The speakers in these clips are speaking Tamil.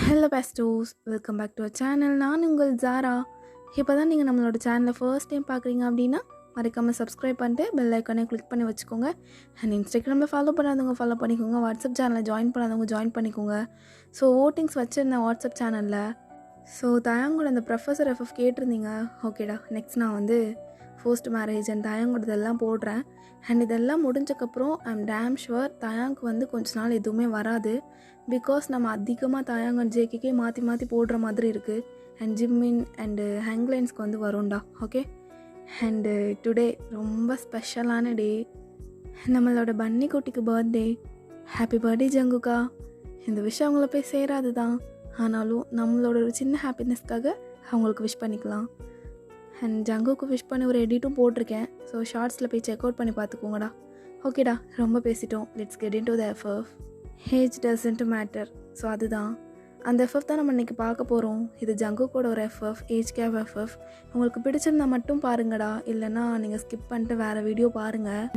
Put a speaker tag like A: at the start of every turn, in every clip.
A: ஹலோ பெஸ்டோஸ், welcome back to our channel. நான் உங்கள் ஜாரா. இப்போ தான் நீங்கள் நம்மளோட சேனலை ஃபர்ஸ்ட் டைம் பார்க்குறீங்க அப்படின்னா மறக்காமல் சப்ஸ்கிரைப் பண்ணிட்டு பெல் ஐக்கானே கிளிக் பண்ணி வச்சுக்கோங்க. அண்ட் இன்ஸ்டாகிராமில் ஃபாலோ பண்ணாதவங்க ஃபாலோ பண்ணிக்கோங்க. வாட்ஸ்அப் சேனலில் ஜாயின் பண்ணாதவங்க ஜாயின் பண்ணிக்கோங்க. ஸோ ஓட்டிங்ஸ் வச்சுருந்தேன் வாட்ஸ்அப் சேனலில். ஸோ தயாங்கோட அந்த ப்ரொஃபஸர் எஃப்எஃப் கேட்டிருந்தீங்க. ஓகேடா, நெக்ஸ்ட் நான் வந்து ஃபர்ஸ்ட் மேரேஜ் அண்ட் தயாங்கோட இதெல்லாம் போடுறேன். அண்ட் இதெல்லாம் முடிஞ்சக்கப்புறம் ஐ எம் டேம் ஷுவர் தயாங்க்கு வந்து கொஞ்ச நாள் எதுவுமே வராது. பிகாஸ் நம்ம அதிகமாக தயாங் அண்ட் ஜேகேக்கே மாற்றி மாற்றி போடுற மாதிரி இருக்குது. அண்ட் ஜிம்மின் அண்டு ஹேங்லைன்ஸ்க்கு வந்து வரும்டா. ஓகே, அண்டு டுடே ரொம்ப ஸ்பெஷலான டே. நம்மளோட பன்னி குட்டிக்கு பர்த்டே. Happy birthday ஜங்குக்கா. இந்த விஷயம் அவங்கள போய் சேராது தான், ஆனாலும் நம்மளோட ஒரு சின்ன ஹாப்பினஸ்க்காக அவங்களுக்கு விஷ் பண்ணிக்கலாம். அண்ட் ஜங்குக்கு விஷ் பண்ணி ஒரு எடிட்டும் போட்டிருக்கேன். ஸோ ஷார்ட்ஸில் போய் செக் அவுட் பண்ணி பார்த்துக்கோங்கடா. ஓகேடா, ரொம்ப பேசிட்டோம். Let's get in to the FF. Age doesn't matter. So அதுதான் அந்த எஃப்எஃப் தான் நம்ம இன்றைக்கி பார்க்க போகிறோம். இது ஜங்குக்கோட ஒரு எஃப்எஃப், ஏஜ் கேப் எஃப்எஃப். உங்களுக்கு பிடிச்சிருந்தா மட்டும் பாருங்கடா, இல்லைனா நீங்கள் ஸ்கிப் பண்ணிட்டு வேறு வீடியோ பாருங்கள்.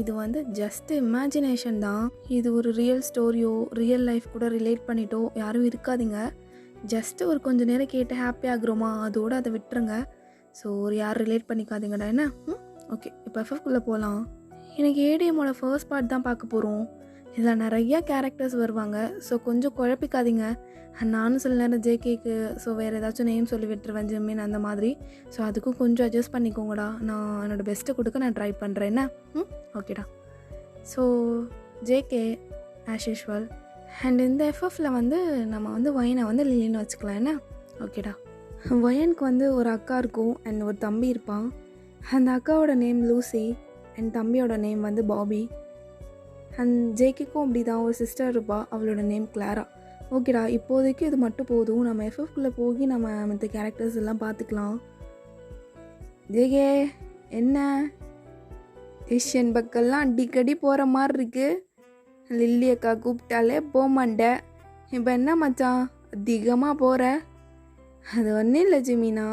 A: இது வந்து ஜஸ்ட் இமேஜினேஷன் தான். இது ஒரு ரியல் ஸ்டோரியோ ரியல் லைஃப் கூட ரிலேட் பண்ணிட்டோ யாரும் இருக்காதீங்க. ஜஸ்ட்டு ஒரு கொஞ்சம் நேரம் கேட்டு ஹாப்பி ஆகுறோமா, அதோடு அதை விட்டுருங்க. ஸோ யாரும் ரிலேட் பண்ணிக்காதீங்கடா. என்ன ஓகே, இப்போ எஃப்எஃப்குள்ளே போகலாம். எனக்கு ஏடிஎம்மோட ஃபர்ஸ்ட் பார்ட் தான் பார்க்க போகிறோம். இதில் நிறையா கேரக்டர்ஸ் வருவாங்க. ஸோ கொஞ்சம் குழப்பிக்காதீங்க. நானும் சில நேரம் ஜேகேக்கு ஸோ வேறு ஏதாச்சும் நேம் சொல்லி விட்டுருவேன், ஜிம்மின் அந்த மாதிரி. ஸோ அதுக்கும் கொஞ்சம் அட்ஜஸ்ட் பண்ணிக்கோங்கடா. நான் என்னோடய பெஸ்ட்டை கொடுக்க நான் ட்ரை பண்ணுறேன். என்ன ஓகேடா. So JK as usual. And இந்த எஃப்எஃப்பில் வந்து நம்ம வந்து ஒயனை வந்து லில்லின்னு வச்சுக்கலாம். என்ன ஓகேடா. ஒயனுக்கு வந்து ஒரு அக்கா இருக்கும் அண்ட் ஒரு தம்பி இருப்பான். அந்த அக்காவோட நேம் லூசி அண்ட் தம்பியோட நேம் வந்து பாபி. அண்ட் ஜேகேக்கும் அப்படி தான் ஒரு சிஸ்டர் இருப்பாள், அவளோட நேம் கிளாரா. ஓகேடா, இப்போதைக்கு இது மட்டும் போதும். நம்ம எஃப்எஃப்குள்ளே போய் நம்ம மற்ற கேரக்டர்ஸ் எல்லாம் பார்த்துக்கலாம். ஜேகே என்ன ஏஷியன் பக்கெல்லாம் அடிக்கடி போகிற மாதிரி இருக்குது. லில்லி அக்கா கூப்பிட்டாலே போமாண்ட. இப்போ என்ன மச்சான் அதிகமாக போகிற? அது ஒன்றும் இல்லை ஜிமினா,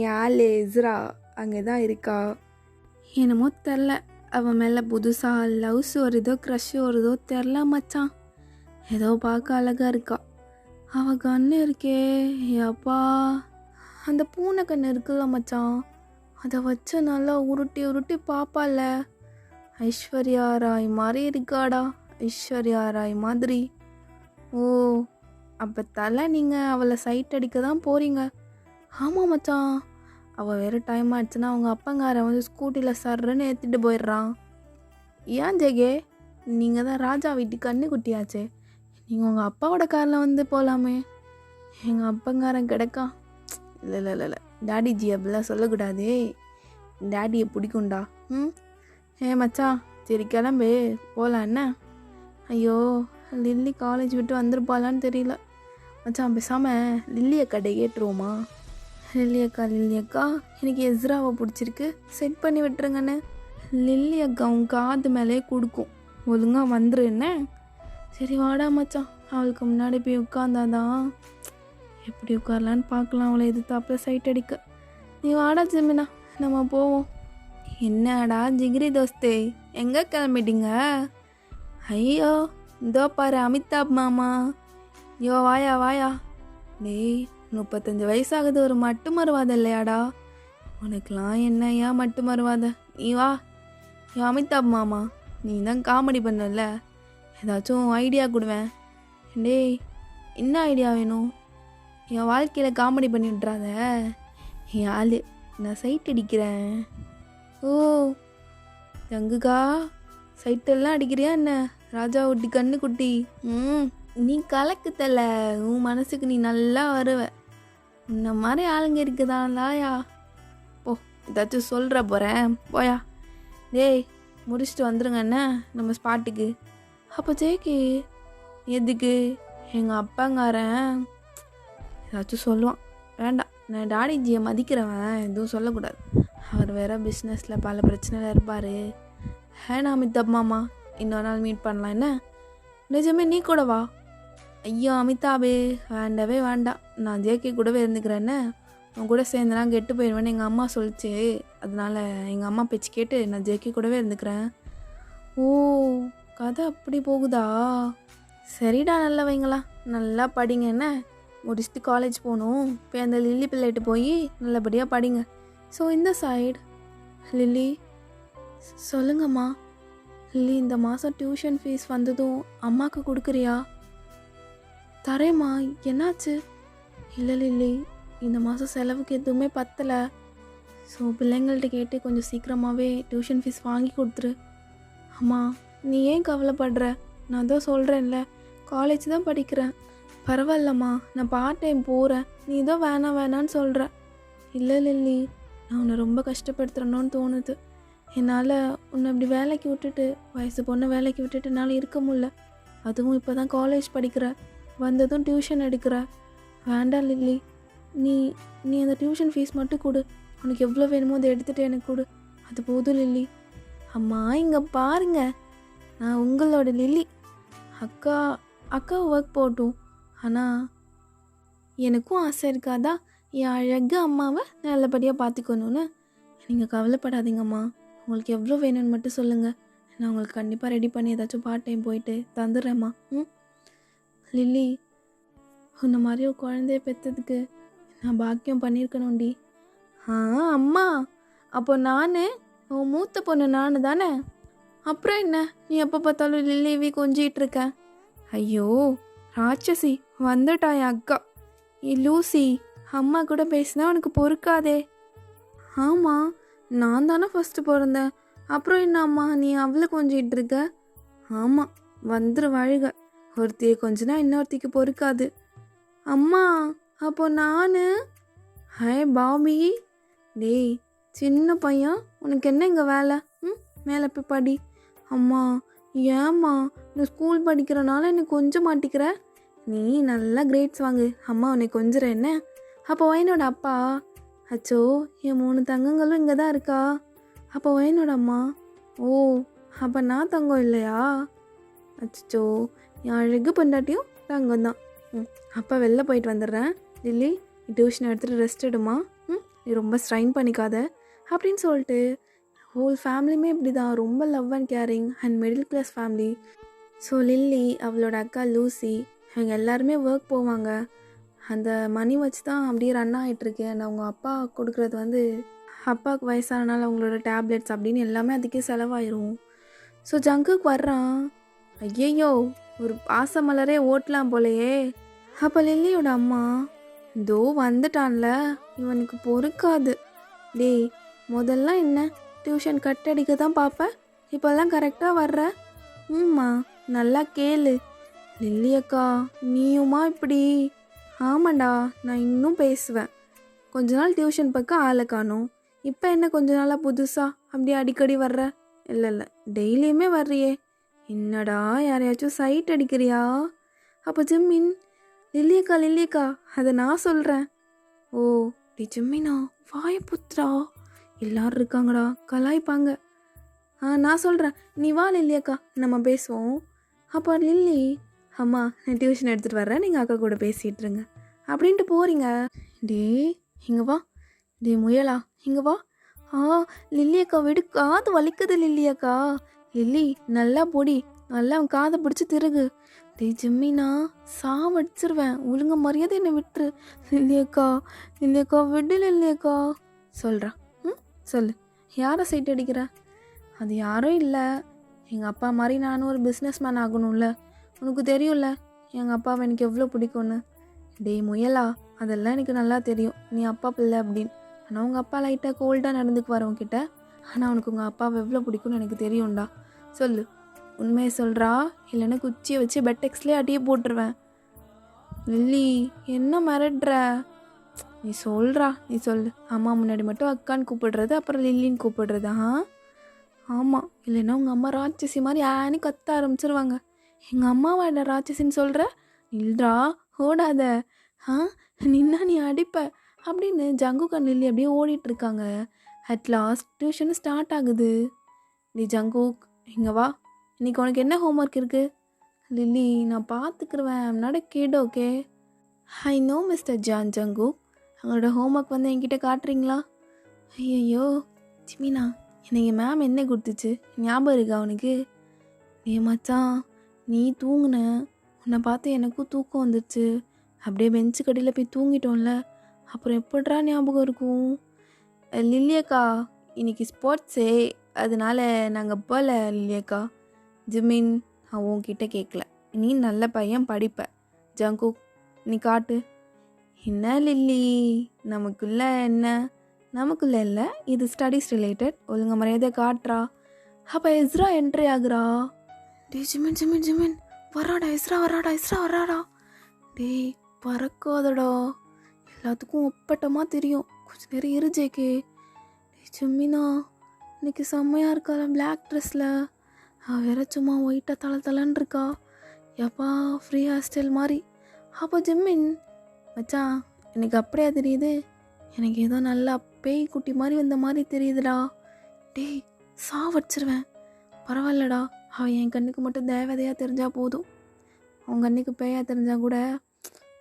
A: யாழ் எஸ்ரா அங்கே தான் இருக்கா. என்னமோ தெரில, அவன் மேலே புதுசாக லவ்ஸ் வருதோ க்ரஷ் வருதோ தெரில மச்சான். ஏதோ பார்க்க அழகாக இருக்கா. அவள் கண்ணு இருக்கே அப்பா, அந்த பூனை கண்ணு இருக்குல்ல மச்சான், அதை வச்சு நல்லா உருட்டி உருட்டி பார்ப்பால. ஐஸ்வர்யா ராய் மாதிரி இருக்காடா, ஐஸ்வர்யா ராய் மாதிரி. ஓ, அப்போ தலை நீங்கள் அவளை சைட் அடிக்க தான் போகிறீங்க. ஆமாம் மச்சான், அவள் வேறு டைம் ஆயிடுச்சுன்னா அவங்க அப்பங்காரன் வந்து ஸ்கூட்டியில் சர்றன்னு ஏற்றிட்டு போயிடுறான். ஏன் ஜெகே, நீங்கள் தான் ராஜா வீட்டுக்கு கண்ணு குட்டியாச்சே, நீங்கள் உங்கள் அப்பாவோட காரில் வந்து போகலாமே. எங்கள் அப்பங்காரன் கிடக்கா. இல்லை இல்லை இல்லை இல்லை டாடி ஜி அப்படிலாம் சொல்லக்கூடாதே, டாடியை பிடிக்கும்டா. ஏ மச்சான், சரி கிளம்பு போகலாம். என்ன ஐயோ, லில்லி காலேஜ் விட்டு வந்துருப்பாளான்னு தெரியல மச்சான். பேசாமல் லில்லி அக்காட்டை கேட்டுருவோமா? லில்லி அக்கா எனக்கு எஸ்ராவை பிடிச்சிருக்கு, செட் பண்ணி விட்டுருங்கண்ணே. லில்லி அக்கா உன் காது மேலே கொடுக்கும், ஒழுங்காக வந்துரு. என்ன சரி வாடா மச்சான், அவளுக்கு முன்னாடி போய் உட்காந்தாதான் எப்படி உட்காரலான்னு பார்க்கலாம். அவளை எதிர்த்தாப்பில் சைட் அடிக்க. நீ வாடா ஜிமினா, நம்ம போவோம். என்னடா ஜிகிரி தோஸ்தே, எங்கே கிளம்பிட்டீங்க? ஐயோ இதோ பாரு அமிதாப் மாமா. யோ வாயா வாயா. டேய் 35 வயசாகுது, ஒரு மட்டு மருவாத இல்லையாடா உனக்கெலாம்? என்ன ஏன் மட்டு மருவாத? நீ வா. யோ அமிதாப் மாமா, நீ தான் காமெடி பண்ணல, ஏதாச்சும் ஐடியா கொடுவேன். டேய் என்ன ஐடியா வேணும்? என் வாழ்க்கையில் காமெடி பண்ணி விட்றாத. என் ஆள் நான் சைட் அடிக்கிறேன். ஓ ஜங்குக்கா, சைட்டெல்லாம் அடிக்கிறியா என்ன? ராஜா ஊட்டி கண்ணு குட்டி. நீ கலக்குத்தல, உன் மனசுக்கு நீ நல்லா வருவ. இந்த மாதிரி ஆளுங்க இருக்குதான்லாயா. ஓ ஏதாச்சும் சொல்கிற போகிறேன் போயா. டேய் முடிச்சுட்டு வந்துடுங்க என்ன நம்ம ஸ்பாட்டுக்கு. அப்போ ஜேகே எதுக்கு? எங்கள் அப்பாங்காரன் ஏதாச்சும் சொல்லுவான். வேண்டாம், நான் டாடி ஜியை மதிக்கிறவன், எதுவும் சொல்லக்கூடாது. அவர் வேறு பிஸ்னஸில் பல பிரச்சனையில் இருப்பார். நான் அமிதாப் மாமா இன்னொரு நாள் மீட் பண்ணலாம். என்ன நிஜமே நீ கூட வா. ஐயோ அமிதாபே வேண்டவே வேண்டாம், நான் ஜேகே கூடவே இருந்துக்கிறேன்னு. உன் கூட சேர்ந்தெல்லாம் கெட்டு போயிடுவேன்னு எங்கள் அம்மா சொல்லிச்சு. அதனால் எங்கள் அம்மா பேச்சு கேட்டு நான் ஜேகே கூடவே இருந்துக்கிறேன். ஓ கதை அப்படி போகுதா? சரிடா நல்ல வைங்களா, நல்லா படிங்க என்ன, முடிச்சுட்டு காலேஜ் போகணும். போய் அந்த லில்லி பிள்ளைகிட்ட போய் நல்லபடியாக படிங்க. ஸோ இந்த சைடு லில்லி, சொல்லுங்கம்மா. லில்லி, இந்த மாதம் டியூஷன் ஃபீஸ் வந்ததும் அம்மாவுக்கு கொடுக்குறியா? தரேம்மா, என்னாச்சு? இல்லை லில்லி, இந்த மாதம் செலவுக்கு எதுவுமே பத்தலை. ஸோ பிள்ளைங்கள்ட்ட கேட்டு கொஞ்சம் சீக்கிரமாகவே டியூஷன் ஃபீஸ் வாங்கி கொடுத்துரு. அம்மா, நீ ஏன் கவலைப்படுற? நான் தான் சொல்கிறேன்ல, காலேஜ் தான் படிக்கிறேன். பரவாயில்லம்மா, நான் பார்ட் டைம் போகிறேன். நீ தான் வேணாம் வேணான்னு சொல்கிற. இல்லை லில்லி, நான் உன்னை ரொம்ப கஷ்டப்படுத்துகிறேன்னு தோணுது. என்னால் உன்னை இப்படி வேலைக்கு விட்டுட்டு, வயசு பொண்ணை வேலைக்கு விட்டுட்டு என்னால் இருக்க முடியல. அதுவும் இப்போ தான் காலேஜ் படிக்கிற, வந்ததும் டியூஷன் எடுக்கிற. வேண்டாம் லில்லி, நீ நீ அந்த டியூஷன் ஃபீஸ் மட்டும் கொடு. உனக்கு எவ்வளோ வேணுமோ அதை எடுத்துகிட்டு எனக்கு கொடு. அது போதும் லில்லி. அம்மா, இங்கே பாருங்க, நான் உங்களோட லில்லி. அக்கா ஒர்க் போகட்டும், ஆனால் எனக்கும் ஆசை இருக்காதா என் அழகு அம்மாவை நல்லபடியாக பார்த்துக்கணுன்னு? நீங்கள் கவலைப்படாதீங்கம்மா. உங்களுக்கு எவ்வளோ வேணும்னு மட்டும் சொல்லுங்கள். நான் உங்களுக்கு கண்டிப்பாக ரெடி பண்ணி ஏதாச்சும் பார்ட் டைம் போயிட்டு தந்துடுறேம்மா. லில்லி, உன்ன மாதிரி ஒரு குழந்தைய பெற்றதுக்கு நான் பாக்கியம் பண்ணியிருக்கணும்டி. அம்மா, அப்போ நான் உன் மூத்த பொண்ணு நான் தானே? அப்புறம் என்ன, நீ எப்போ பார்த்தாலும் லில்லிவி கொஞ்சிகிட்டு இருக்க? ஐயோ ராட்சசி, வந்துட்டாயா அக்கா. லூசி, அம்மா கூட பேசினா உனக்கு பொறுக்காதே. ஆமாம், நான் தானே ஃபஸ்ட்டு பிறந்தேன். அப்புறம் என்ன அம்மா நீ அவளை கொஞ்சிகிட்டு இருக்க? ஆமாம், வந்துரு வழுக. ஒருத்தியை கொஞ்சனா இன்னொருத்திக்கு பொறுக்காது. அம்மா, அப்போ நான் பாபி. டேய் சின்ன பையன், உனக்கு என்ன இங்கே வேலை? மேலே போய் படி. அம்மா, ஏம்மா நீ ஸ்கூல் படிக்கிறனால என்னை கொஞ்சம் மாட்டிக்கிற? நீ நல்லா கிரேட்ஸ் வாங்கு, அம்மா உன்னை கொஞ்சிற என்ன? அப்போ என்னோட அப்பா? அச்சோ, என் 3 தங்கங்களும் இங்கே தான் இருக்கா. அப்போ என்னோட அம்மா? ஓ, அப்போ நான் தங்கம் இல்லையா? அச்சோ, என் அழகு பொண்டாட்டியும் தங்கம் தான். அப்பா வெளில போயிட்டு வந்துடுறேன். லில்லி, நீ டியூஷன் எடுத்துகிட்டு ரெஸ்ட் எடுமா. நீ ரொம்ப ஸ்ட்ரைன் பண்ணிக்காத அப்படின்னு சொல்லிட்டு ஹோல் ஃபேமிலியுமே இப்படி தான், ரொம்ப love and caring and middle class family. So Lily, அவளோட அக்கா லூசி, அவங்க எல்லாருமே ஒர்க் போவாங்க. அந்த மணி வச்சு தான் அப்படியே ரன் ஆகிட்டுருக்கு. அண்ட் அவங்க அப்பா கொடுக்குறது அப்பாவுக்கு வயசானனால அவங்களோட டேப்லெட்ஸ் அப்படின்னு எல்லாமே அதுக்கே செலவாயிரும். ஸோ ஜங்குக்கு வர்றான். ஐயையோ, ஒரு பாசமலரே ஓட்டலாம் போலையே. அப்போ லில்லியோட அம்மா, இதோ வந்துட்டான்ல, இவனுக்கு பொறுக்காது. டேய், முதல்ல என்ன டியூஷன் கட் அடிக்க தான் பார்ப்பேன், இப்போல்லாம் கரெக்டாக வர்ற. நல்லா கேளு. லில்லி அக்கா, நீயுமா இப்படி? ஆமாண்டா, நான் இன்னும் பேசுவேன். கொஞ்ச நாள் டியூஷன் பக்கம் ஆளை காணும். இப்போ என்ன கொஞ்ச நாளாக புதுசாக அப்படி அடிக்கடி வர்ற? இல்லை, டெய்லியுமே வர்றியே. என்னடா, யாரையாச்சும் சைட் அடிக்கிறியா? அப்போ ஜிம்மின், லில்லியக்கா, அதை நான் சொல்கிறேன். ஓ, டி ஜிம்மினா, வாய புத்ரா, எல்லாரும் இருக்காங்கடா, கலாய்ப்பாங்க. நான் சொல்கிறேன், நீ வா லில்லியக்கா, நம்ம பேசுவோம். அப்போ லில்லி, அம்மா நான் டியூஷன் எடுத்துகிட்டு வர்றேன், நீங்கள் அக்கா கூட பேசிகிட்டு இருங்க அப்படின்ட்டு போகிறீங்க. டே இங்கே வா, டே முயலா இங்கே வா. லில்லியக்கா விடு, காது வலிக்குது லில்லியக்கா. லில்லி, நல்லா பொடி, நல்லா அவன் காதை பிடிச்சி திருகு. டே ஜிம்மினா, சாவடிச்சிருவேன், ஒழுங்க மரியாதை என்னை விட்டுரு. லில்லியக்கா விடு லில்லியக்கா. சொல்கிறா. சொல்லு, யாரை சைட் அடிக்கிற? அது யாரும் இல்லை, எங்கள் அப்பா மாதிரி நானும் ஒரு பிஸ்னஸ் மேன் ஆகணும்ல. உனக்கு தெரியும்ல எங்கள் அப்பாவை எனக்கு எவ்வளோ பிடிக்கும்னு. டே முயலா, அதெல்லாம் எனக்கு நல்லா தெரியும், நீ அப்பா பிள்ளை அப்படின்னு. ஆனால் உங்கள் அப்பா லைட்டாக கோல்டாக நடந்துக்கு வரவங்கிட்ட. ஆனால் உனக்கு உங்கள் அப்பாவை எவ்வளோ பிடிக்கும்னு எனக்கு தெரியும்டா. சொல்லு, உண்மையை சொல்கிறா, இல்லைன்னா குச்சியை வச்சு பெட்டெக்ஸ்லேயே அடியே போட்டுருவேன். லில்லி, என்ன மிரட்டுற? நீ சொல்கிறா, நீ சொல்லு. அம்மா முன்னாடி மட்டும் அக்கான்னு கூப்பிடுறது, அப்புறம் லில்லின்னு கூப்பிடுறது. ஆமாம், இல்லைன்னா உங்கள் அம்மா ராட்சசி மாதிரி ஆனி கத்த ஆரம்பிச்சிருவாங்க. எங்கள் அம்மாவாட ராட்சசின்னு சொல்கிற? இல்லைடா, ஓடாத. நின்னா நீ அடிப்ப அப்படின்னு ஜங்குக்கா லில்லி அப்படியே ஓடிட்டுருக்காங்க. அட் லாஸ்ட் டியூஷன் ஸ்டார்ட் ஆகுது. நீ ஜங்குக் இங்கே வா, இன்றைக்கி உனக்கு என்ன ஹோம்ஒர்க் இருக்குது? லில்லி, நான் பார்த்துக்குருவேன், I'm not a kid, okay? I know mister Jungkook, அவங்களோட ஹோம்ஒர்க் என்கிட்ட காட்டுறீங்களா? ஐயோ ஜிமினா, எனக்கு மேம் என்ன கொடுத்துச்சு ஞாபகம் இருக்கா அவனுக்கு? மச்சான், நீ தூங்குன, உன்னை பார்த்து எனக்கும் தூக்கம் வந்துடுச்சு. அப்படியே பெஞ்சு கடியில் போய் தூங்கிட்டோம்ல, அப்புறம் எப்படிரா ஞாபகம் இருக்கும்? லில்லியக்கா இன்னைக்கு ஸ்போர்ட்ஸே, அதனால நாங்கள் போகல லில்லியக்கா. ஜிமின், அவன் உன்கிட்ட கேட்கல. நீ நல்ல பையன், படிப்ப. ஜங்குக், நீ காட்டு. என்ன லில்லி, நமக்குள்ள என்ன? நமக்குள்ள இல்லை, இது ஸ்டடீஸ் ரிலேட்டட். ஒழுங்கு மரியாதை காட்டுறா. அப்போ எஸ்ரா என்ட்ரி ஆகுறா. டே ஜிமின் ஜிமின் ஜிமின், வராடா எஸ்ரா, வராடா எஸ்ரா, வராடா. டேய் பறக்காதடா, எல்லாத்துக்கும் ஒப்பட்டமாக தெரியும். கொஞ்சம் நேரம் இரு ஜேகே. டே ஜிம்மினா, இன்னைக்கு செம்மையாக இருக்காளா பிளாக் ட்ரெஸ்ஸில். அவள் வேற சும்மா ஒயிட்டாக தலை இருக்கா. எப்பா ஃப்ரீ ஹேர் ஸ்டைல் மாதிரி. அப்போ ஜிம்மின், மச்சான் எனக்கு அப்படியே தெரியுது. எனக்கு ஏதோ நல்லா பேய் குட்டி மாதிரி வந்த மாதிரி தெரியுதுடா. டேய் சாவடிச்சிருவேன். பரவாயில்லடா, அவன் என் கண்ணுக்கு மட்டும் தேவதையாக தெரிஞ்சால் போதும். அவங்க கண்ணுக்கு பேயாக தெரிஞ்சால் கூட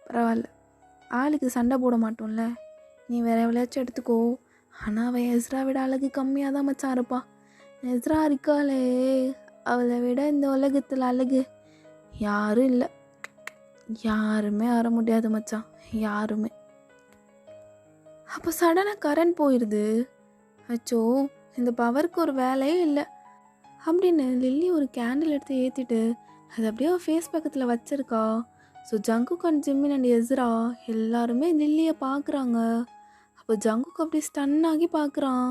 A: பரவாயில்ல. ஆளுக்கு சண்டை போட மாட்டோம்ல. நீ வேற எவ்வளோச்சும் எடுத்துக்கோ. ஆனால் அவள் எஸ்ரா விட அழகு கம்மியாக தான் மச்சான் இருப்பா. எஸ்ரா இருக்காளே, அவளை விட இந்த உலகத்தில் அழகு யாரும் இல்லை. யாருமே வர முடியாது மச்சான், யாருமே. அப்போ சடனாக கரண்ட் போயிடுது. அச்சோ, இந்த பவருக்கு ஒரு வேலையே இல்லை அப்படின்னு லில்லி ஒரு கேண்டில் எடுத்து ஏற்றிட்டு அது அப்படியே ஒரு ஃபேஸ் பக்கத்தில் வச்சிருக்கா. So Jungkook and Jimin and Ezra எல்லாருமே லில்லியை பார்க்குறாங்க. அப்போ ஜங்குக் அப்படியே ஸ்டன் ஆகி பார்க்குறான்.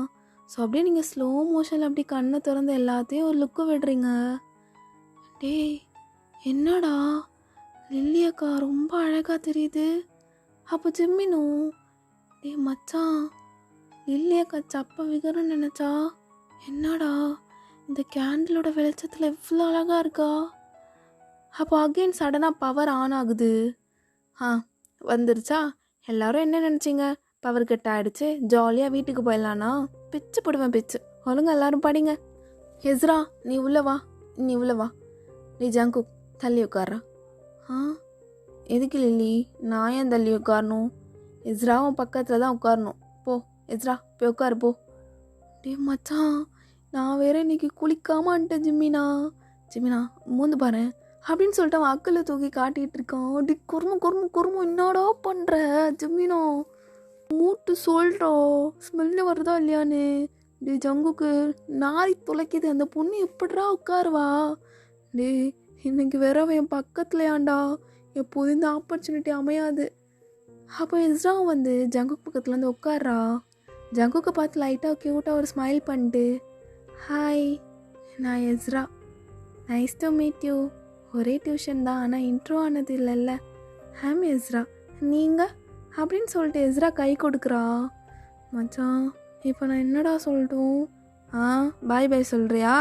A: ஸோ அப்படியே நீங்கள் ஸ்லோ மோஷனில் அப்படி கண்ணை திறந்து எல்லாத்தையும் ஒரு லுக்கு விடுறீங்க. டேய் என்னடா, லில்லி அக்கா ரொம்ப அழகாக தெரியுது. அப்போ ஜிம்மினும், டேய் மச்சான், லில்லி அக்கா சப்ப விகரன்னு நினச்சா என்னடா இந்த கேண்டிலோட வெளிச்சத்தில் எவ்வளோ அழகாக இருக்கா. அப்போ அகெயின் சடனாக பவர் ஆன் ஆகுது. வந்துருச்சா? எல்லாரும் என்ன நினச்சிங்க? பவர் கட் ஆகிடுச்சு, ஜாலியாக வீட்டுக்கு போயிடலான்னா? பிச்சு போடுவேன் பிச்சு. ஒழுங்க எல்லாரும் படிங்க. எஸ்ரா நீ உள்ளே வா, நீ உள்ளே வா. நீ ஜங்குக் தள்ளி உட்கார்றா. எதுக்கு லில்லி, நான் ஏன் தள்ளி உட்காரணும்? எஸ்ராவும் பக்கத்தில் தான் உட்காரணும். போ எஸ்ரா போய் உட்காரு போ. டே மச்சான், நான் வேற இன்னைக்கு குளிக்காமன்ட்டேன் ஜிம்மினா. ஜிம்மினா மூந்து பாரு அப்படின்னு சொல்லிட்டு அவன் அக்கலை தூக்கி காட்டிகிட்டு இருக்கான். அப்படி குறுமும் என்னடா பண்ணுற ஜிம்மினா? மூட்டு சொல்கிறா, ஸ்மெல்லு வருதா இல்லையான்னு. டே ஜங்குக்கு நாரி துளைக்குது, அந்த பொண்ணு எப்படிரா உட்காருவா? டே இன்னைக்கு வேற என் பக்கத்துலையாண்டா, எப்போதும் இந்த ஆப்பர்ச்சுனிட்டி அமையாது. அப்போ எஸ்ரா வந்து ஜங்குக் பக்கத்தில் வந்து உட்கார்றா. ஜங்குக்கை பார்த்து லைட்டாக க்யூட்டாக ஒரு ஸ்மைல் பண்ணிட்டு, ஹாய் நான் Ezra, nice to meet you. ஒரே டியூஷன் தான், ஆனால் இன்ட்ரோ ஆனது இல்லைல்ல. ஹேம் எஸ்ரா, நீங்கள் அப்படின்னு சொல்லிட்டு எஸ்ரா கை கொடுக்குறா. மச்சான் இப்போ நான் என்னடா சொல்லட்டும்? பாய் பாய் சொல்கிறியா?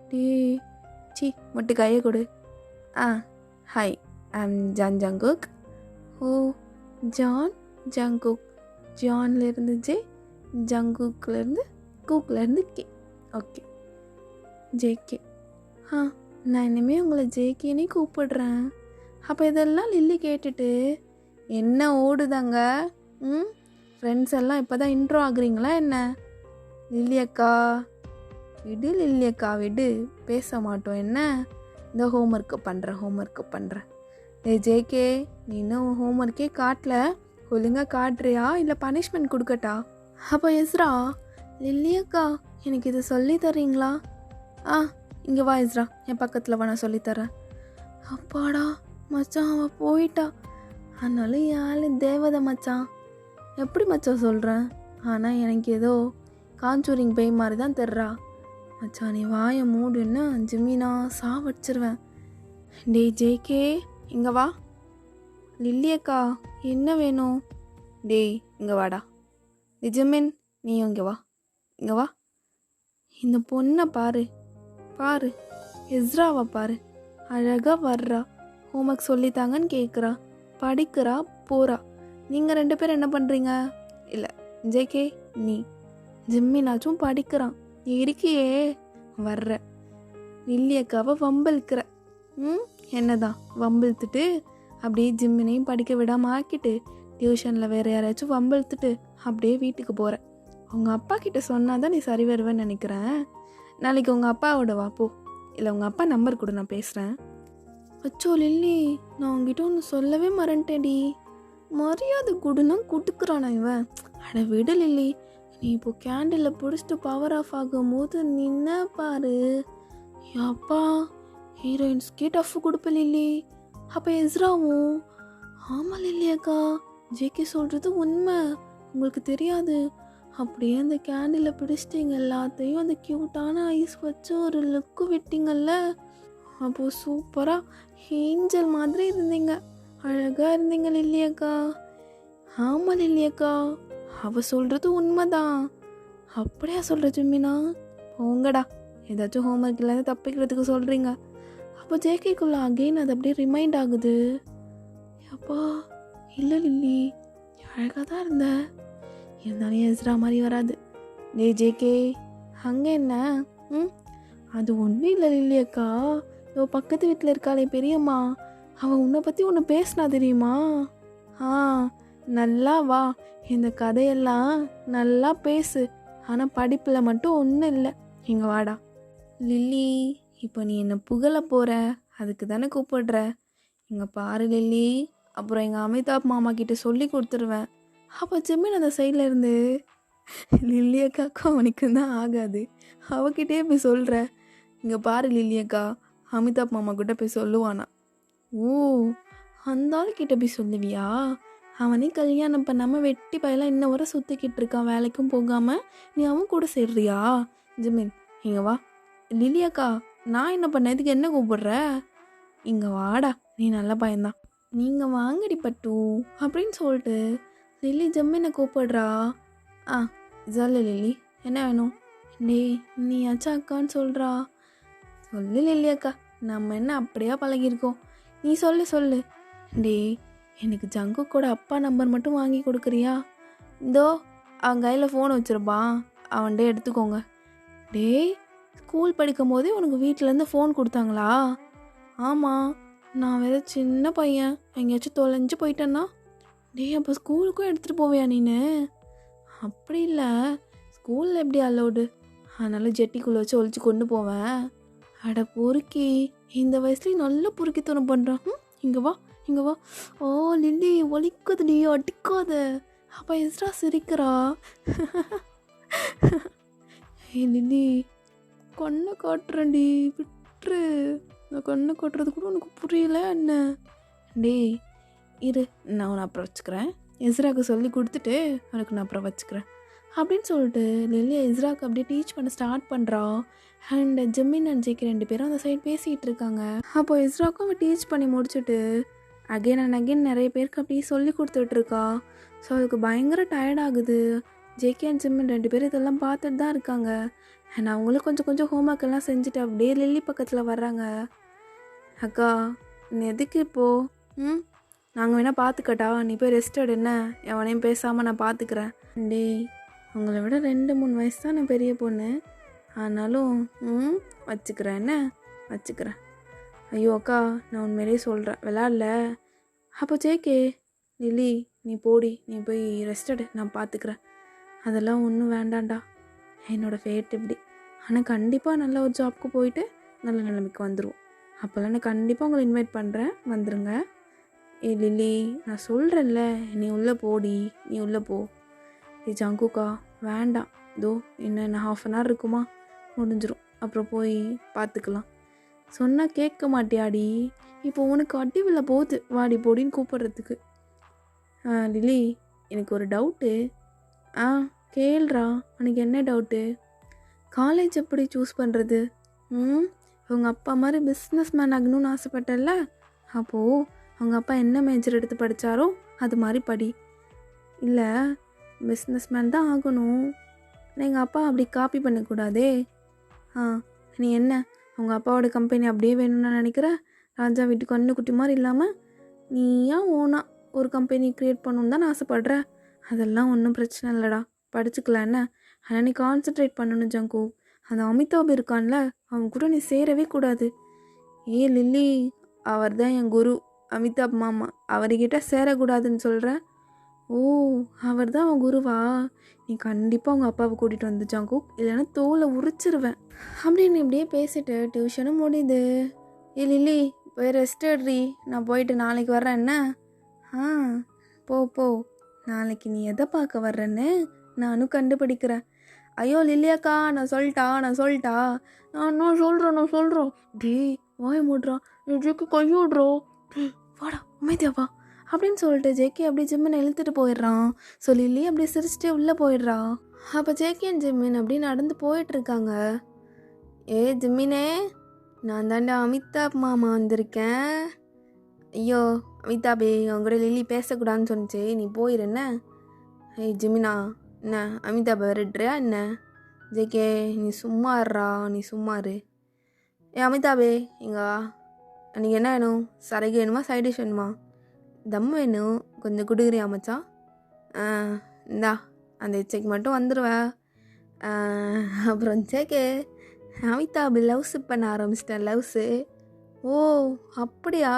A: டே சி மட்டும் கையை கொடு. Hi I'm Jungkook. ஓ ஜான் ஜங்குக். ஜான்லேருந்து ஜே, ஜங்குக்லேருந்து கூக்லேருந்து கே. Okay JK. நான் இனிமேல் உங்களை ஜேகேனே கூப்பிடுறேன். அப்போ இதெல்லாம் லில்லி கேட்டுட்டு, என்ன ஓடுதாங்க? ஃப்ரெண்ட்ஸ் எல்லாம் இப்போ தான் இன்ட்ரோ ஆகுறீங்களா என்ன? லில்லி அக்கா விடு, லில்லி அக்கா விடு, பேச மாட்டோம் என்ன? இந்த ஹோம்ஒர்க்கு பண்ணுறேன். ஜேகே நீ இன்னும் ஹோம்ஒர்க்கே காட்டல, ஒழுங்காக காட்டுறியா இல்லை பனிஷ்மெண்ட் கொடுக்கட்டா? அப்போ எஸ்ரா, லில்லி அக்கா எனக்கு இது சொல்லி தரீங்களா? இங்கே வா எஸ்ரா, என் பக்கத்தில் வா, நான் சொல்லித்தரேன். அப்பாடா மச்சான் அவள் போயிட்டா. அதனால யாழ் தேவதை மச்சான். எப்படி மச்சான் சொல்கிறேன்? ஆனால் எனக்கு ஏதோ காஞ்சூரிங் பேய் மாதிரி தான் தெரிறா. மச்சான் நீ வாயை மூடுன்னு ஜிம்மினா சாவடிச்சிருவேன். டே ஜேகே இங்கே வா. லில்லி அக்கா என்ன வேணும்? டேய் இங்கே வாடா. ஜிமின் நீயும் இங்கே வா. இந்த பொண்ணை பாரு, எஸ்ராவை பாரு, அழகாக வர்றா, ஹோம்ஒர்க் சொல்லித்தாங்கன்னு கேட்குறா, படிக்கிறா, போகிறா. நீங்கள் 2 பேரும் என்ன பண்ணுறீங்க? இல்லை ஜேகே நீ. ஜிம்மினாச்சும் படிக்கிறான், நீ இருக்கியே வர்ற. லில்லி அக்காவை வம்பிழுக்கிற. என்னதான் வம்பிழுத்துட்டு அப்படியே ஜிம்மினையும் படிக்க விடாமல் ஆக்கிட்டு டியூஷனில் வேறு யாராச்சும் வம்பிழுத்துட்டு அப்படியே வீட்டுக்கு போகிற. உங்கள் அப்பா கிட்ட சொன்னால் தான் நீ சரி வருவேன்னு நினைக்கிறேன். நாளைக்கு உங்கள் அப்பாவோட வா போ. இல்லை உங்கள் அப்பா நம்பர் கொடு, நான் பேசுகிறேன். அச்சோ லில்லி, நான் உங்ககிட்ட ஒன்று சொல்லவே மறந்துட்டேன்டி. மரியாதை கொடுன்னா கொடுக்குறானா இவன். அட விடு லில்லி, நீ இப்போ கேண்டிலில் பிடிச்சிட்டு பவர் ஆஃப் ஆகும்போது நின்ன பாரு. அப்பா, ஹீரோயின்ஸ்கே டஃப் கொடுப்ப லில்லி. அப்போ எஸ்ராவும்? ஆமாம் லில்லி அக்கா, ஜேகே சொல்கிறது உண்மை, உங்களுக்கு தெரியாது. அப்படியே அந்த கேண்டிலை பிடிச்சிட்டிங்க எல்லாத்தையும் அந்த க்யூட்டான ஐஸ் வச்சு ஒரு லுக்கு விட்டீங்கல்ல. அப்போது சூப்பராக ஏஞ்சல் மாதிரி இருந்தீங்க, அழகாக இருந்தீங்க லில்லி அக்கா. ஆமாம் லில்லி அக்கா, அவள் சொல்கிறது உண்மைதான். அப்படியா சொல்கிற ஜிம்மினா? போங்கடா, ஏதாச்சும் ஹோம்ஒர்க் இல்லாத தப்பிக்கிறதுக்கு சொல்கிறீங்க. அப்போ ஜேகேக்குள்ள அகெயின் அது அப்படியே ரிமைண்ட் ஆகுது. அப்பா இல்லை லில்லி, அழகாக தான் இருந்த, இருந்தாலும் எஸ்ரா மாதிரி வராது. டே ஜேகே, அங்கே என்ன? அது ஒன்றும் இல்லை லில்லி அக்கா, பக்கத்து வீட்டில் இருக்காளே பெரியம்மா, அவள் உன்னை பற்றி ஒன்று பேசினா தெரியுமா? நல்லா வா, இந்த கதையெல்லாம் நல்லா பேசு, ஆனால் படிப்பில் மட்டும் ஒன்றும் இல்லை. இங்கே வாடா. லில்லி, இப்போ நீ என்னை புகழ போகிற, அதுக்கு தானே கூப்பிடுற. இங்கே பாரு லில்லி, அப்புறம் எங்கள் அமிதாப் மாமா கிட்டே சொல்லி கொடுத்துருவேன். அப்போ ஜிம்மின் அந்த சைடில் இருந்து, லில்லி அக்காவுக்கு அவனுக்கு தான் ஆகாது, அவகிட்டே போய் சொல்கிற. இங்கே பாரு லில்லி அக்கா, அமிதாப் மாமா கிட்ட போய் சொல்லுவானா. ஓ, அந்த ஆள்கிட்ட போய் சொல்லுவியா? அவனே கல்யாணம் பண்ணாமல் வெட்டி பையெல்லாம் இன்ன வரை சுற்றிக்கிட்டு இருக்கான், வேலைக்கும் போகாமல். நீ அவன் கூட சேர்றியா? ஜிமின், இங்கே வா. லில்லி அக்கா, நான் என்ன பண்ண, இதுக்கு என்ன கூப்பிடுற? இங்கே வாடா, நீ நல்ல பையன்தான், நீங்கள் வாங்கடி பட்டு அப்படின்னு சொல்லிட்டு லில்லி ஜம்மினை கூப்பிடுறா. சொல்லு லில்லி, என்ன வேணும்? டேய், நீ ஆச்சா அக்கான்னு சொல்கிறா. சொல்லு லில்லி அக்கா, நம்ம என்ன அப்படியா பழகியிருக்கோம், நீ சொல்லு. டேய், எனக்கு ஜங்குக்கோட அப்பா நம்பர் மட்டும் வாங்கி கொடுக்குறியா? இதோ அவன் கையில் ஃபோன் வச்சுருப்பான், அவன்கிட்ட எடுத்துக்கோங்க. டேய், ஸ்கூல் படிக்கும் போதே உனக்கு வீட்டிலேருந்து ஃபோன் கொடுத்தாங்களா? ஆமாம், நான் வேறு சின்ன பையன், எங்கேயாச்சும் தொலைஞ்சு போயிட்டேன்னா? டேய், அப்போ ஸ்கூலுக்கும் எடுத்துகிட்டு போவியா நீனு? அப்படி இல்லை, ஸ்கூலில் எப்படி அலோடு, அதனால ஜெட்டிக்குள்ளே வச்சு ஒழிச்சு கொண்டு போவேன். அட பொறுக்கி, இந்த வயசுலேயும் நல்ல பொறுக்கித்தனம் பண்ணுறான். இங்கே வா. ஓ லில்லி, ஒலிக்குதுடி, அடிக்காத. அப்போ எஸ்ரா சிரிக்கிறா. லில்லி, கண்ணை காட்டுறேன்டி, விட்டுரு. நான் கண்ணை காட்டுறது கூட உனக்கு புரியல என்ன? டேய் இரு, நான் உன்னை அப்புறம் வச்சுக்கிறேன், எஸ்ராக்கு சொல்லி கொடுத்துட்டு உனக்கு நான் அப்புறம் வச்சுக்கிறேன் அப்படின்னு சொல்லிட்டு லில்லி எஸ்ராக்கு அப்படியே டீச் பண்ண ஸ்டார்ட் பண்ணுறா. அண்ட் ஜிம்மின் அண்ட் ஜேகே 2 பேரும் அந்த சைடு பேசிகிட்டு இருக்காங்க. அப்போ எஸ்ராக்கும் அவள் டீச் பண்ணி முடிச்சுட்டு அகெயின் அண்ட் அகெயின் நிறைய பேருக்கு அப்படியே சொல்லி கொடுத்துட்ருக்கா. ஸோ அதுக்கு பயங்கர டயர்டாகுது. ஜேகே அண்ட் ஜிம்மின் 2 பேரும் இதெல்லாம் பார்த்துட்டு தான் இருக்காங்க. அண்ட் அவங்களும் கொஞ்சம் ஹோம்ஒர்க் எல்லாம் செஞ்சுட்டு அப்படியே லில்லி பக்கத்தில் வர்றாங்க. அக்கா, நீ எதுக்கு இப்போது? நாங்கள் வேணால் பார்த்துக்கட்டா, நீ போய் ரெஸ்ட் எடு, என்ன எவனையும் பேசாமல் நான் பார்த்துக்கிறேன். டேய், உங்களை விட 2-3 வயசு தான் நான் பெரிய பொண்ணு, ஆனாலும் வச்சுக்கிறேன், என்ன வச்சுக்கிறேன். ஐயோ அக்கா, நான் உண்மையிலே சொல்கிறேன், விளாட்ல. அப்போ ஜேகே, லில்லி நீ போடி, நீ போய் ரெஸ்ட் எடு, நான் பார்த்துக்கிறேன். அதெல்லாம் ஒன்றும் வேண்டாண்டா, என்னோடய ஃபேட் இப்படி. ஆனால் கண்டிப்பாக நல்ல ஒரு ஜாப்க்கு போயிட்டு நல்ல நிலைமைக்கு வந்துடுவோம். அப்போல்லாம் நான் கண்டிப்பாக உங்களை இன்வைட் பண்ணுறேன், வந்துடுங்க. லில்லி, நான் சொல்கிறேன்ல, நீ உள்ளே போடி, நீ உள்ளே போ. ஜங்குக்கா, வேண்டாம், இதோ இன்னும் 1/2 hour இருக்குமா, முடிஞ்சிடும், அப்புறம் போய் பார்த்துக்கலாம். சொன்னால் கேட்க மாட்டியாடி, இப்போ உனக்கு அடிவில் போகுது வாடி போடின்னு கூப்பிட்றதுக்கு. லில்லி, எனக்கு ஒரு டவுட்டு. கேள்றா, உனக்கு என்ன டவுட்டு? காலேஜ் எப்படி சூஸ் பண்ணுறது? உங்கள் அப்பா மாதிரி பிஸ்னஸ் மேன் ஆகணும்னு ஆசைப்பட்டல, அப்போது அவங்க அப்பா என்ன மேஜர் எடுத்து படித்தாரோ அது மாதிரி படி. இல்லை, பிஸ்னஸ் மேன் தான் ஆகணும், எங்கள் அப்பா அப்படி காப்பி பண்ணக்கூடாதே. நீ என்ன உங்கள் அப்பாவோட கம்பெனி அப்படியே வேணும்னு நினைக்கிற? ராஜா வீட்டுக்கு கண்ணு குட்டி மாதிரி இல்லாமல் நீயா ஓனா ஒரு கம்பெனி க்ரியேட் பண்ணணுன்னு தான் ஆசைப்படுற? அதெல்லாம் ஒன்றும் பிரச்சனை இல்லைடா, படிச்சுக்கலாம் என்ன. ஆனால் நீ கான்சன்ட்ரேட் பண்ணணும் ஜங்கு. அந்த அமிதாப் இருக்கான்ல, அவன் கூட நீ சேரவே கூடாது. லில்லி, அவர் தான் என் குரு, அமிதாப் மாமா, அவர்கிட்ட சேரக்கூடாதுன்னு சொல்கிற? ஓ, அவர் தான் அவன் குருவா? நீ கண்டிப்பாக அவங்க அப்பாவை கூட்டிகிட்டு வந்து ஜங்கு, இல்லைன்னா தோலை உரிச்சிருவேன் அப்படின்னு இப்படியே பேசிட்டு டியூஷனும் முடியுது. லில்லி போய் ரெஸ்ட் எடுறி, நான் போயிட்டு நாளைக்கு வர்றேன் என்ன? ஆ போ போ, நாளைக்கு நீ எதை பார்க்க வர்றேன்னு நானும் கண்டுபிடிக்கிறேன். ஐயோ லில்லியாக்கா, நான் சொல்லிட்டா நான் சொல்கிறேன். டேய் வாய மூடுறான், ஜேக்கு கையோடுறோம். டேய் வாடா அமைதியாப்பா அப்படின்னு சொல்லிட்டு ஜேக்கி அப்படியே ஜிம்மினை இழுத்துட்டு போயிடுறான். ஸோ லில்லி அப்படியே சிரிச்சுட்டு உள்ளே போயிடுறா. அப்போ ஜேக்கி அண்ட் ஜிம்மின் அப்படி நடந்து போயிட்டுருக்காங்க. ஏ ஜிம்மினே, நான் தாண்டா அமிதாப் மாமா வந்திருக்கேன். ஐயோ அமிதாபே, அவங்க கூட லில்லி பேசக்கூடாதுன்னு சொன்னிச்சு, நீ போயிரு என்ன? ஏய் ஜிமினா, என்ன அமிதாபை விரட்டுறியா என்ன? ஜேகே நீ சும்மாறா, நீ சும்மாரு. ஏ அமிதாபே, இங்கே வா. எனக்கு என்ன வேணும்? சரகு வேணுமா, சைட் டிஷ் வேணுமா? தம் வேணும், கொஞ்சம் கொடுக்குறியா மச்சான்? இந்தா அந்த இச்சைக்கு மட்டும் வந்துடுவேன். அப்புறம் ஜேகே, அமிதாபு லவ்ஸ் பண்ண ஆரம்பிச்சிட்டேன். லவ்ஸு? ஓ அப்படியா?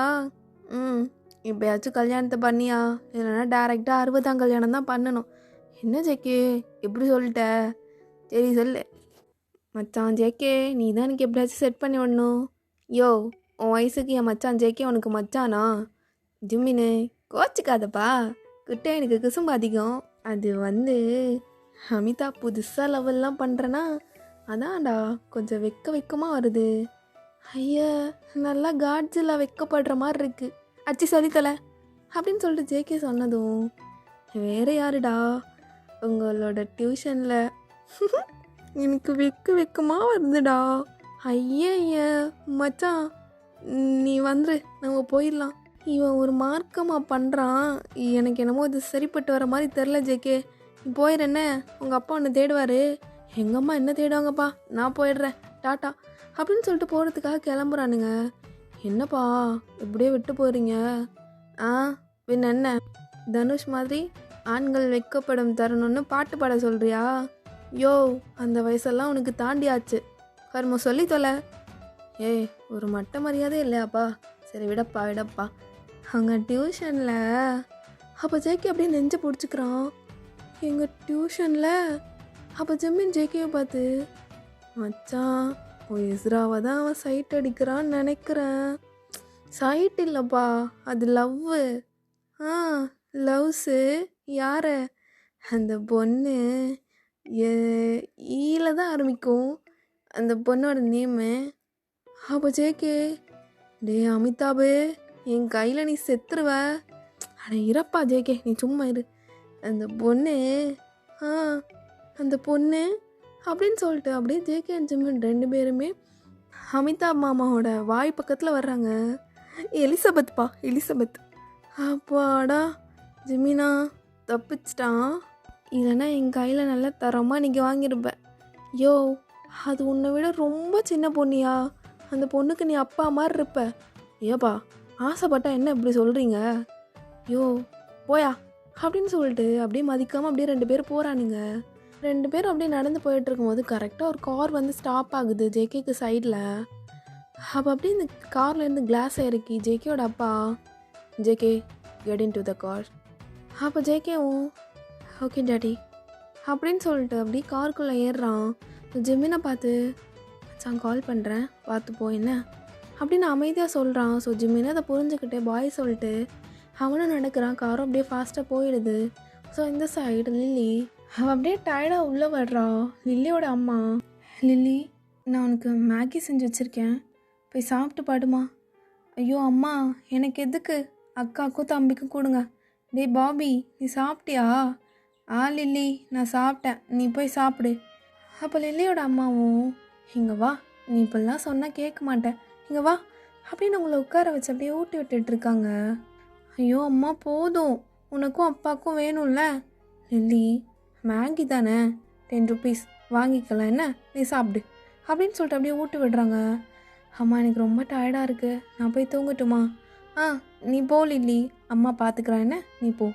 A: இப்போயாச்சும் கல்யாணத்தை பண்ணியா? இல்லைன்னா டேரெக்டாக 60ஆம் கல்யாணம் தான் பண்ணணும். என்ன ஜேகே எப்படி சொல்லிட்ட? சரி சொல்லு மச்சான். ஜேகே நீ தான் எனக்கு எப்படியாச்சும் செட் பண்ணி விடணும். யோ உன் வயசுக்கு என் மச்சான் ஜேகே உனக்கு மச்சானா? ஜிம்மினு கோச்சிக்காதப்பா, குட்டை எனக்கு குசும்பு அதிகம். அது அமிதாப் புதுசாக லெவல்லாம் பண்ணுறேன்னா அதான்டா கொஞ்சம் வெக்கமாக வருது. ஐயா நல்லா காட்ஸில் வெக்கப்படுற மாதிரி இருக்குது. அச்சி சொல்லித்தலை அப்படின்னு சொல்லிட்டு ஜேகே சொன்னதும், வேறு யாருடா உங்களோட டியூஷனில் எனக்கு வெக்கமாக வருதுடா. ஐய மச்சான் நீ வந்துரு, நம்ம போயிடலாம். இவன் ஒரு மார்க்கமாக பண்ணுறான், எனக்கு என்னமோ இது சரிப்பட்டு வர மாதிரி தெரில. ஜேகே நீ போயிடு என்ன? உங்கள் அப்பா உன்னை தேடுவார். எங்கள் அம்மா என்ன தேடுவாங்கப்பா, நான் போயிடுறேன், டாட்டா அப்படின்னு சொல்லிட்டு போகிறதுக்காக கிளம்புறானுங்க. என்னப்பா இப்படியே விட்டு போகிறீங்க? பின்ன என்ன, தனுஷ் மாதிரி ஆண்கள் வெக்கப்படும் தருணம்னு பாட்டு பாட சொல்கிறியா? யோ அந்த வயசெல்லாம் உனக்கு தாண்டியாச்சு, கர்மம் சொல்லி தொலை. ஏய் ஒரு மட்ட மரியாதை இல்லையாப்பா? சரி விடப்பா. அங்கே டியூஷனில் அப்போ ஜேகே அப்படியே நெஞ்சை பிடிச்சிக்கிறான். எங்கள் டியூஷனில் அப்போ ஜிம்மின் ஜேகேவை பார்த்து, மச்சான் இஸ்ராவை தான் அவன் சைட் அடிக்கிறான்னு நினைக்கிறேன். சைட் இல்லைப்பா, அது லவ்வு. லவ்ஸு யார? அந்த பொண்ணு ஈல தான் ஆரம்பிக்கும், அந்த பொண்ணோட நேமு. அப்போ ஜேகே, டே அமிதாபு என் கையில் நீ செத்துருவ. ஆனால் இறப்பா ஜேகே நீ சும்மா இரு. அந்த பொண்ணு அப்படின்னு சொல்லிட்டு அப்படியே ஜேகே அண்ட் ஜிம்மின் 2 பேருமே அமிதாப் மாமாவோட வாய் பக்கத்தில் வர்றாங்க. எலிசபெத். அப்பாடா ஜிமினா தப்பிச்சிட்டான், இல்லைன்னா என் கையில் நல்லா தரமாக நீங்கள் வாங்கியிருப்பேன். யோ அது உன்னை விட ரொம்ப சின்ன பொண்ணியா, அந்த பொண்ணுக்கு நீ அப்பா மாதிரி இருப்ப. ஏப்பா ஆசைப்பட்டா என்ன இப்படி சொல்கிறீங்க? யோ போயா அப்படின்னு சொல்லிட்டு அப்படியே மதிக்காமல் அப்படியே 2 பேர் போகிறானுங்க. 2 பேரும் அப்படியே நடந்து போயிட்டு இருக்கும்போது கரெக்டாக ஒரு கார் ஸ்டாப் ஆகுது ஜேகேக்கு சைடில். அப்போ அப்படியே இந்த கார்லேருந்து கிளாஸை இறக்கி ஜேகேயோட அப்பா, JK get in to the car. அப்போ ஜேகேவும் ஓகே டாடி அப்படின்னு சொல்லிட்டு அப்படியே காருக்குள்ளே ஏறுறான். ஜிம்மினை பார்த்து, மச்சான் கால் பண்ணுறேன் பார்த்து போ என்ன அப்படின்னு அமைதியாக சொல்கிறான். ஸோ ஜிம்மினை அதை புரிஞ்சுக்கிட்டு பாய் சொல்லிட்டு அவனும் நடக்கிறான். காரும் அப்படியே ஃபாஸ்ட்டாக போயிடுது. ஸோ இந்த சைடு லில்லி அவள் அப்படியே டயர்டாக உள்ளே வர்றா. லில்லியோட அம்மா, லில்லி நான் உனக்கு மேகி செஞ்சு வச்சுருக்கேன், போய் சாப்பிட்டு பாடுமா. ஐயோ அம்மா எனக்கு எதுக்கு, அக்காவுக்கும் தம்பிக்கும் கொடுங்க. டே பாபி நீ சாப்பிட்டியா? லில்லி நான் சாப்பிட்டேன், நீ போய் சாப்பிடு. அப்போ லில்லியோட அம்மாவும், இங்கே வா, நீ இப்படிலாம் சொன்னால் கேட்க மாட்டேன், இங்கே வா அப்படின்னு உங்களை உட்கார வச்சு அப்படியே ஊட்டி விட்டுட்ருக்காங்க. ஐயோ அம்மா போதும், உனக்கும் அப்பாவுக்கும் வேணும்ல. லில்லி மேகி தானே, 10 rupees வாங்கிக்கலாம் என்ன, நீ சாப்பிடு அப்படின்னு சொல்லிட்டு அப்படியே ஊட்டி விடுறாங்க. அம்மா எனக்கு ரொம்ப டயர்டாக இருக்குது, நான் போய் தூங்கட்டுமா? நீ போ லில்லி, அம்மா பார்த்துக்குறேன் என்ன, நீ போ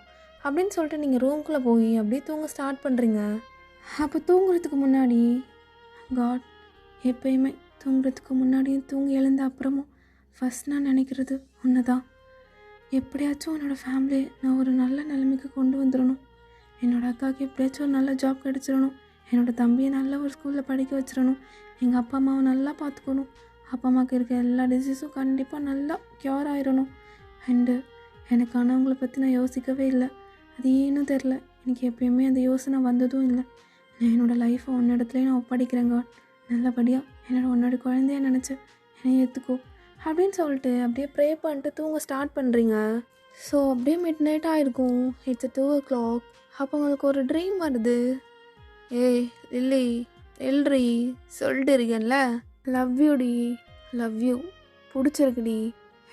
A: அப்படின்னு சொல்லிட்டு நீங்கள் ரூம்குள்ளே போய் அப்படியே தூங்க ஸ்டார்ட் பண்ணுறீங்க. அப்போ தூங்குறதுக்கு முன்னாடி, காட் எப்பயுமே தூங்குறதுக்கு முன்னாடியும் தூங்கி எழுந்த அப்புறமும் ஃபஸ்ட் நான் நினைக்கிறது ஒன்று தான், எப்படியாச்சும் என்னோடய ஃபேமிலியை நான் ஒரு நல்ல நிலைமைக்கு கொண்டு வந்துடணும், என்னோடய அக்காவுக்கு எப்படியாச்சும் ஒரு நல்ல ஜாப் கிடச்சிடணும், என்னோடய தம்பியை நல்ல ஒரு ஸ்கூலில் படிக்க வச்சிடணும், எங்கள் அப்பா அம்மாவை நல்லா பார்த்துக்கணும் அப்பா அம்மாவுக்கு இருக்க எல்லா டிசீஸும் கண்டிப்பாக நல்லா க்யூர் ஆயிடணும். அண்டு எனக்கு அவங்கள பற்றி நான் யோசிக்கவே இல்லை. அது ஏன்னு தெரில, எனக்கு எப்பயுமே அந்த யோசனை வந்ததும் இல்லை. நான் என்னோடய லைஃப்பை உன்னிடத்துலேயே நான் ஒப்படைக்கிறேங்க. நல்லபடியாக உன்னோட குழந்தைய நினச்சி என்னை ஏற்றுக்கோ அப்படின்னு சொல்லிட்டு அப்படியே ப்ரே பண்ணிட்டு தூங்க ஸ்டார்ட் பண்ணுறீங்க. ஸோ அப்படியே மிட் நைட் ஆகிருக்கும். It's 2 o'clock. அப்போ உங்களுக்கு ஒரு ட்ரீம் வருது. ஏய் லில்லி, எல்ரி சொல்லிட்டு இருக்கேன்ல, லவ் யூடி, லவ் யூ, பிடிச்சிருக்குடி,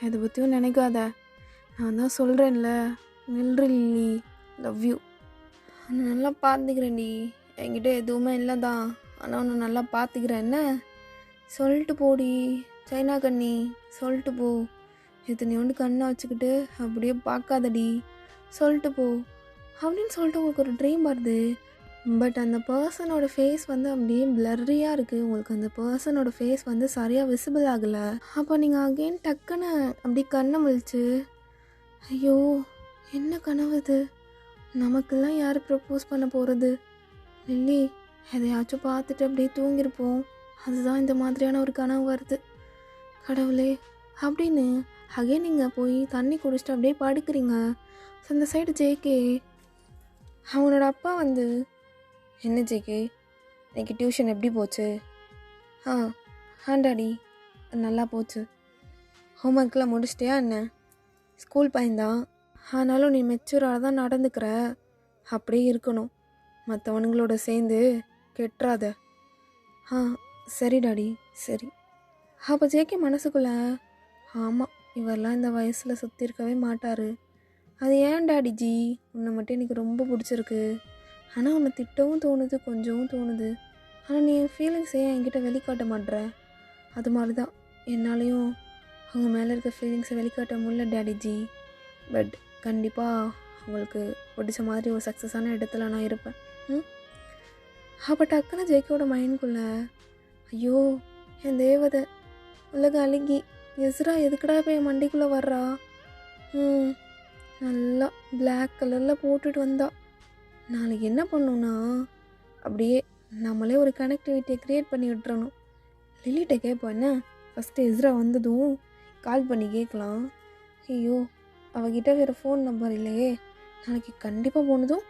A: எதை பற்றியும் நினைக்காத, நான் தான் சொல்கிறேன்ல, நில்றி லில்லி, லவ் யூ, நான் நல்லா பார்த்துக்கிறேன்டி, என்கிட்ட எதுவுமே இல்லை தான், ஆனால் உன்னை நல்லா பார்த்துக்கிறேன் என்ன, சொல்லிட்டு போடி சைனா கண்ணி, சொல்லிட்டு போ, எத்தனையோண்டு கண்ணை வச்சுக்கிட்டு அப்படியே பார்க்காதடி, சொல்லிட்டு போ அப்படின்னு சொல்லிட்டு உங்களுக்கு ஒரு ட்ரீம் வருது. பட் அந்த பர்சனோட ஃபேஸ் வந்து அப்படியே பிளர்ரியாக இருக்குது. உங்களுக்கு அந்த பர்சனோட ஃபேஸ் வந்து சரியாக விசிபிள் ஆகலை. அப்போ நீங்கள் அகெயின் டக்குன்னு அப்படி கண்ணை முழிச்சு, ஐயோ என்ன கனவு இது, நமக்கெல்லாம் யார் ப்ரப்போஸ் பண்ண போகிறது, லில்லி எதையாச்சும் பார்த்துட்டு அப்படியே தூங்கியிருப்போம், அதுதான் இந்த மாதிரியான ஒரு கனவு வருது, கடவுளே அப்படின்னு அகெயின் நீங்கள் போய் தண்ணி குடிச்சிட்டு அப்படியே படுக்கிறீங்க. ஸோ அந்த சைடு ஜேகே, அவனோட அப்பா வந்து, என்ன ஜேகே இன்னைக்கு டியூஷன் எப்படி போச்சு? டாடி நல்லா போச்சு. ஹோம்ஒர்க்கெலாம் முடிச்சிட்டியா என்ன? ஸ்கூல் பையன்தான், ஆனாலும் நீ மெச்சூராக தான் நடந்துக்கிற, அப்படியே இருக்கணும், மற்றவனுங்களோட சேர்ந்து கெட்டுறாத. சரி டாடி சரி. அப்போ ஜேகே மனசுக்குள்ளே, ஆமாம் இவரெல்லாம் இந்த வயசில் சுற்றி இருக்கவே மாட்டார். அது ஏன் டாடி ஜி, உன்னை மட்டும் எனக்கு ரொம்ப பிடிச்சிருக்கு, ஆனால் உன்னை திட்டவும் தோணுது கொஞ்சவும் தோணுது, ஆனால் நீ என் ஃபீலிங்ஸ் ஏன் என்கிட்ட வெளிக்காட்ட மாட்ற? அது மாதிரி தான் என்னாலையும் அவங்க மேலே இருக்க ஃபீலிங்ஸை வெளிக்காட்ட முடியல டாடி ஜி. பட் கண்டிப்பாக அவங்களுக்கு பிடிச்ச மாதிரி ஒரு சக்ஸஸான இடத்துல நான் இருப்பேன். அப்போ டக்குன்னு ஜேகேவோட மைண்டுக்குள்ளே, ஐயோ என் தேவதை, உலக அழுகி எஸ்ரா எதுக்கடா இப்போ என் மண்டிக்குள்ளே வர்றா, நல்லா பிளாக் கலரில் போட்டுட்டு வந்தா, நாளைக்கு என்ன பண்ணணுன்னா அப்படியே நம்மளே ஒரு கனெக்டிவிட்டியை க்ரியேட் பண்ணி விட்டுறணும். லில்லிகிட்ட கேட்போம் என்ன, ஃபஸ்ட்டு எஸ்ரா வந்ததும் கால் பண்ணி கேட்கலாம். ஐயோ அவகிட்ட வேறு ஃபோன் நம்பர் இல்லையே, நாளைக்கு கண்டிப்பாக போனதும்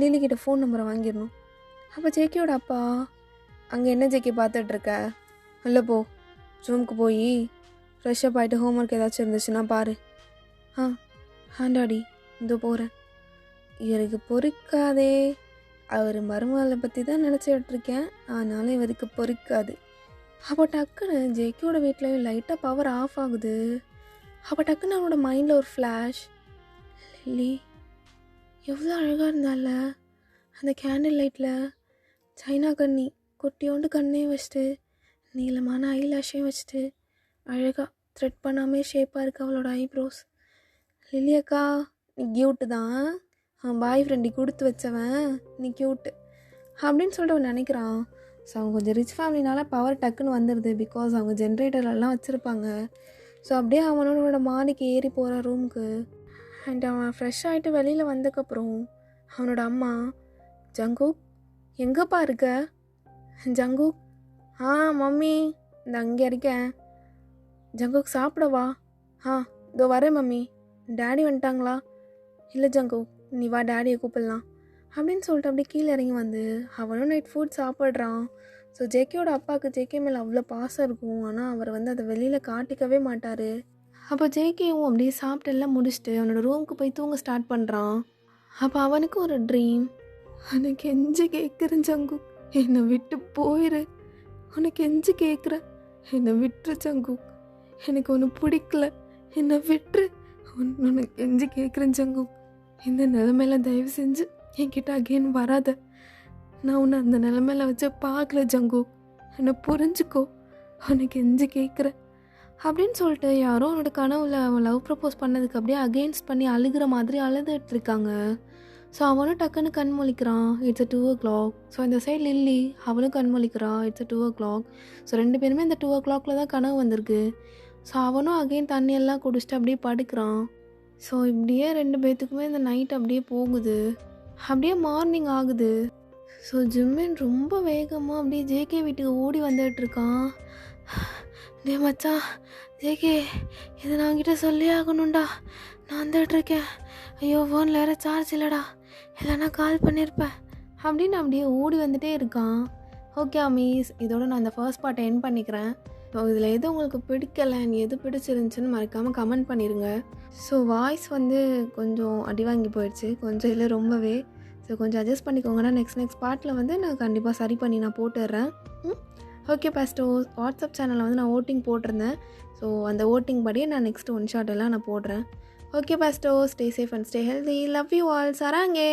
A: லில்லிக்கிட்ட ஃபோன் நம்பரை வாங்கிடணும். அப்போ ஜேகேயோட அப்பா, அங்கே என்ன ஜேகே பார்த்துட்ருக்க, இல்லை போ ரூமுக்கு போய் ஃப்ரெஷ்ஷப் ஆகிட்டு ஹோம்ஒர்க் ஏதாச்சும் இருந்துச்சுன்னா பாரு. டாடி இதோ போகிறேன். இவருக்கு பொறுக்காதே, அவர் மருமகளை பற்றி தான் நினச்சிட்ருக்கேன், ஆனாலும் இவருக்கு பொறுக்காது. அப்போ டக்குன்னு ஜேகேயோட வீட்டில் லைட்டாக பவர் ஆஃப் ஆகுது. அப்போ டக்குன்னு அவனோட மைண்டில் ஒரு ஃப்ளாஷ், லில்லி எவ்வளோ அழகாக இருந்தால அந்த கேண்டில் லைட்டில், சைனா கண்ணி குட்டியோண்டு கண்ணையும் வச்சுட்டு நீளமான ஐலாஷையும் வச்சுட்டு அழகாக த்ரெட் பண்ணாமே ஷேப்பாக இருக்குது அவளோட ஐப்ரோஸ். லில்லி அக்கா நீ க்யூட்டு தான், பாய் ஃப்ரெண்டி கொடுத்து வச்சவன் நீ க்யூட்டு அப்படின்னு சொல்லிட்டு அவன் நினைக்கிறான். ஸோ அவங்க கொஞ்சம் ரிச் ஃபேமிலினால பவர் டக்குன்னு வந்துடுது, பிகாஸ் அவங்க ஜென்ரேட்டர்லாம் வச்சுருப்பாங்க. ஸோ அப்படியே அவனோட மாடிக்கு ஏறி போகிற ரூமுக்கு. அண்ட் அவன் ஃப்ரெஷ் ஆகிட்டு வெளியில் வந்ததுக்கப்புறம் அவனோட அம்மா, ஜங்குக் எங்கேப்பா இருக்க? ஜங்குக், மம்மி இந்த அங்கே இருக்கேன். ஜங்குக் சாப்பிடவா? இதோ வரேன் மம்மி. டேடி வந்துட்டாங்களா? இல்லை ஜங்குக் நீ வா டேடியை கூப்பிடலாம் அப்படின்னு சொல்லிட்டு அப்படியே கீழே இறங்கி வந்து அவனும் நைட் ஃபுட் சாப்பிட்றான். ஸோ ஜேகேயோட அப்பாவுக்கு ஜேகே மேலே அவ்வளோ பாசம் இருக்கும், ஆனால் அவர் வந்து அதை வெளியில் காட்டிக்கவே மாட்டார். அப்போ ஜேகேவும் அப்படியே சாப்பிட்டு எல்லாம் முடிச்சுட்டு அவனோட ரூமுக்கு போய் தூங்க ஸ்டார்ட் பண்ணுறான். அப்போ அவனுக்கு ஒரு ட்ரீம், உனக்கு கெஞ்சி கேட்குறேன் ஜங்கு, என்னை விட்டு போயிரு, உனக்கு கெஞ்சி கேட்குறேன், என்னை விட்டுரு ஜங்கு, எனக்கு ஒன்று பிடிக்கல, என்னை விட்டுரு, உனக்கு கெஞ்சி கேட்குறேன் ஜங்கு, இந்த நிலைமையில தயவு செஞ்சு என்கிட்ட அகெயின் வராத, நான் உன்னை அந்த நிலைமையில வச்சு பார்க்கல ஜங்கு, என்னை புரிஞ்சுக்கோ, உனக்கு கெஞ்சி கேட்குறேன் அப்படின்னு சொல்லிட்டு யாரோ அவனோட கனவுல அவன் லவ் ப்ரப்போஸ் பண்ணதுக்கு அப்படியே அகெயின்ஸ்ட் பண்ணி அழுகிற மாதிரி அழுதுட்டு இருக்காங்க. ஸோ அவனும் டக்குன்னு கண் முழிக்கிறான். It's 2 o'clock. ஸோ இந்த சைட் லில்லி அவளும் கண் முழிக்கிறான். It's 2 o'clock. ஸோ 2 பேருமே இந்த 2 o'clockல தான் கனவு வந்திருக்கு. ஸோ அவனும் அகெயின் தண்ணியெல்லாம் குடிச்சிட்டு அப்படியே படுக்கிறான். ஸோ இப்படியே 2 பேர்த்துக்குமே இந்த நைட் அப்படியே போகுது. அப்படியே மார்னிங் ஆகுது. ஸோ ஜிம்மின் ரொம்ப வேகமாக அப்படியே ஜேகே வீட்டுக்கு ஓடி வந்துட்டுருக்கான். டேய் மச்சான், ஜேகே, இதை நான் உங்ககிட்ட சொல்லி ஆகணும்டா. நான் வந்துட்டுருக்கேன். ஐயோ, ஃபோனில் வேறு சார்ஜ் இல்லைடா, இல்லைன்னா கால் பண்ணியிருப்பேன் அப்படின்னு அப்படியே ஓடி வந்துட்டே இருக்கான். ஓகே அமீஸ், இதோட நான் இந்த ஃபர்ஸ்ட் பார்ட்டை எண்ட் பண்ணிக்கிறேன். ஸோ இதில் எது உங்களுக்கு பிடிக்கலை, நீ எது பிடிச்சிருந்துச்சின்னு மறக்காமல் கமெண்ட் பண்ணிடுங்க. ஸோ வாய்ஸ் வந்து கொஞ்சம் அடி வாங்கி போயிடுச்சு, கொஞ்சம் இல்லை ரொம்பவே. ஸோ கொஞ்சம் அட்ஜஸ்ட் பண்ணிக்கோங்கன்னா நெக்ஸ்ட் பார்ட்டில் வந்து நான் கண்டிப்பாக சரி பண்ணி நான் போட்டுடுறேன். ஓகே பாஸ்டோஸ், வாட்ஸ்அப் சேனலில் வந்து நான் ஓட்டிங் போட்டிருந்தேன். ஸோ அந்த ஓட்டிங் படியே நான் நெக்ஸ்ட் ஒன் ஷாட் எல்லாம் நான் போடுறேன். ஓகே பாஸ்டோஸ், stay safe and stay healthy. Love you all. சராங்கே.